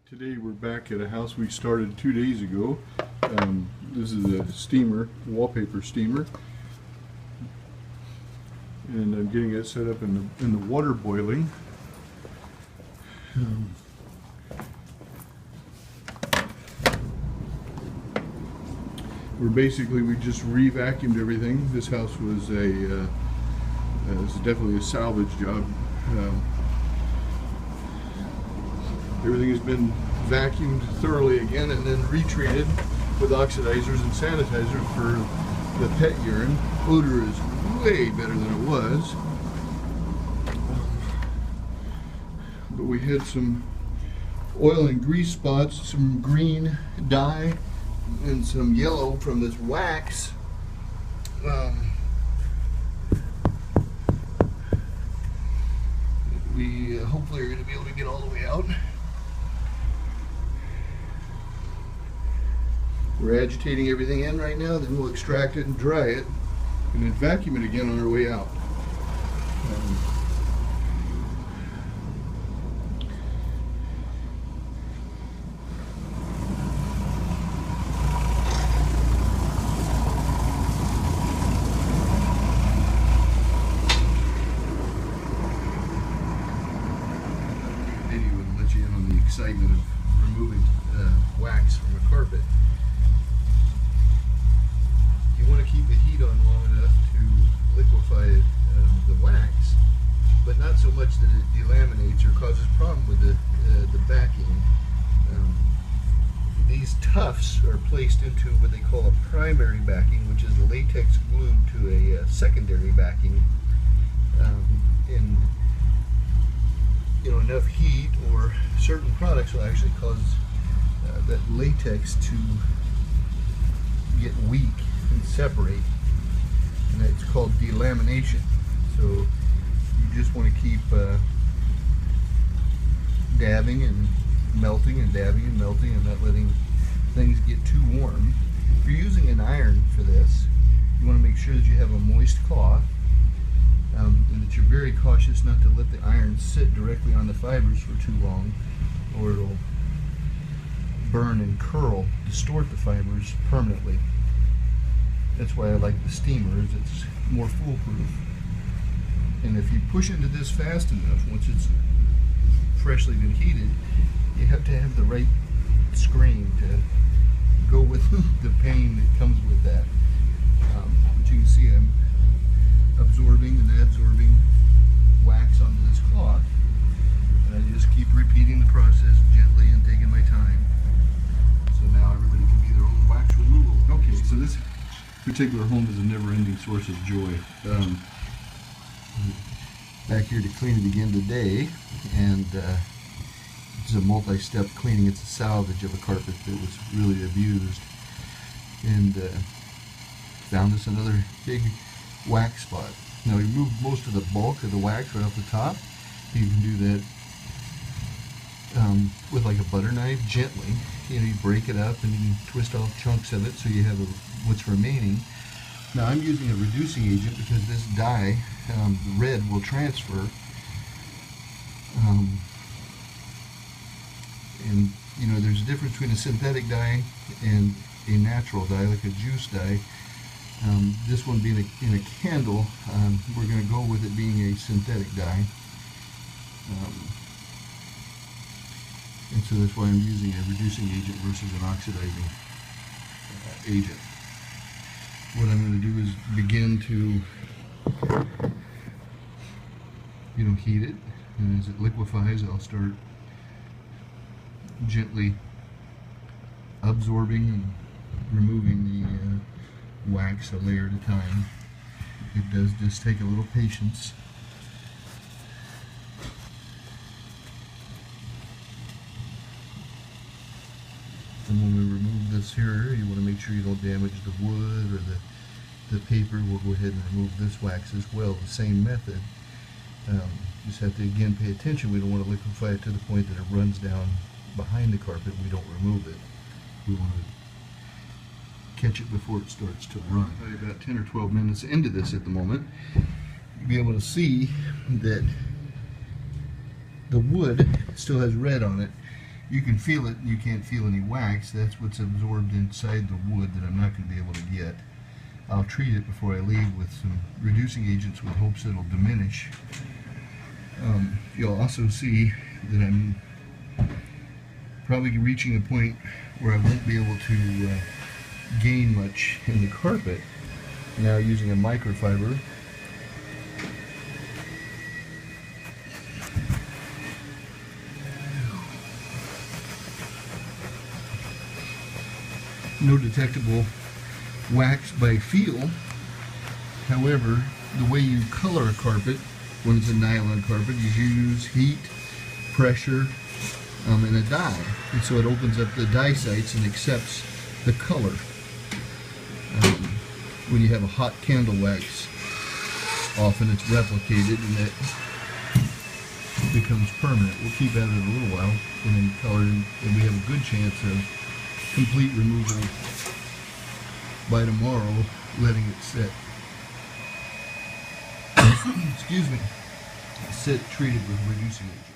Today we're back at a house we started 2 days ago. This is a steamer, wallpaper steamer, and I'm getting it set up in the water boiling. We just re-vacuumed everything. This house was this is definitely a salvage job. Everything has been vacuumed thoroughly again and then retreated with oxidizers and sanitizer for the pet urine. Odor is way better than it was. But we had some oil and grease spots, some green dye, and some yellow from this wax. We hopefully are going to be able to get all the way out. We're agitating everything in right now, then we'll extract it and dry it, and then vacuum it again on our way out. Video will let you in on the excitement of removing wax from a carpet. You want to keep the heat on long enough to liquefy the wax, but not so much that it delaminates or causes problem with the backing. These tufts are placed into what they call a primary backing, which is the latex glued to a secondary backing. And enough heat or certain products will actually cause that latex to get weak and separate, and it's called delamination. So you just want to keep dabbing and melting and dabbing and melting and not letting things get too warm. If you're using an iron for this, you want to make sure that you have a moist cloth, and that you're very cautious not to let the iron sit directly on the fibers for too long, or it'll burn and curl, distort the fibers permanently. That's why I like the steamer, is it's more foolproof. And if you push into this fast enough, once it's freshly been heated, you have to have the right screen to go with the pain that comes with that. But you can see I'm absorbing and adsorbing wax onto this cloth, and I just keep repeating the process gently and taking my time. So now everybody can be their own wax removal. Okay, so this particular home is a never-ending source of joy. Back here to clean it again today, and it's a multi-step cleaning. It's a salvage of a carpet that was really abused, and found us another big wax spot. Now we removed most of the bulk of the wax right off the top. You can do that with like a butter knife, gently. You break it up and you can twist off chunks of it so you have what's remaining. Now I'm using a reducing agent because this dye, the red, will transfer. And there's a difference between a synthetic dye and a natural dye, like a juice dye. This one being in a candle, we're going to go with it being a synthetic dye. And so that's why I'm using a reducing agent versus an oxidizing agent. What I'm going to do is begin to heat it, and as it liquefies I'll start gently absorbing and removing the wax a layer at a time. It does just take a little patience. And when we remove this here, you want to make sure you don't damage the wood or the paper. We'll go ahead and remove this wax as well, the same method. Just have to again pay attention. We don't want to liquefy it to the point that it runs down behind the carpet. We don't remove it. We want to catch it before it starts to run. Probably about 10 or 12 minutes into this at the moment, you'll be able to see that the wood still has red on it, You can feel it, and you can't feel any wax. That's what's absorbed inside the wood that I'm not going to be able to get. I'll treat it before I leave with some reducing agents with hopes it'll diminish. You'll also see that I'm probably reaching a point where I won't be able to gain much in the carpet. Now using a microfiber, no detectable wax by feel. However, the way you color a carpet when it's a nylon carpet is you use heat, pressure, and a dye. And so it opens up the dye sites and accepts the color. When you have a hot candle wax, often it's replicated and it becomes permanent. We'll keep at it a little while and then color it, and we have a good chance of complete removal by tomorrow, letting it sit. Excuse me. Sit treated with reducing agent.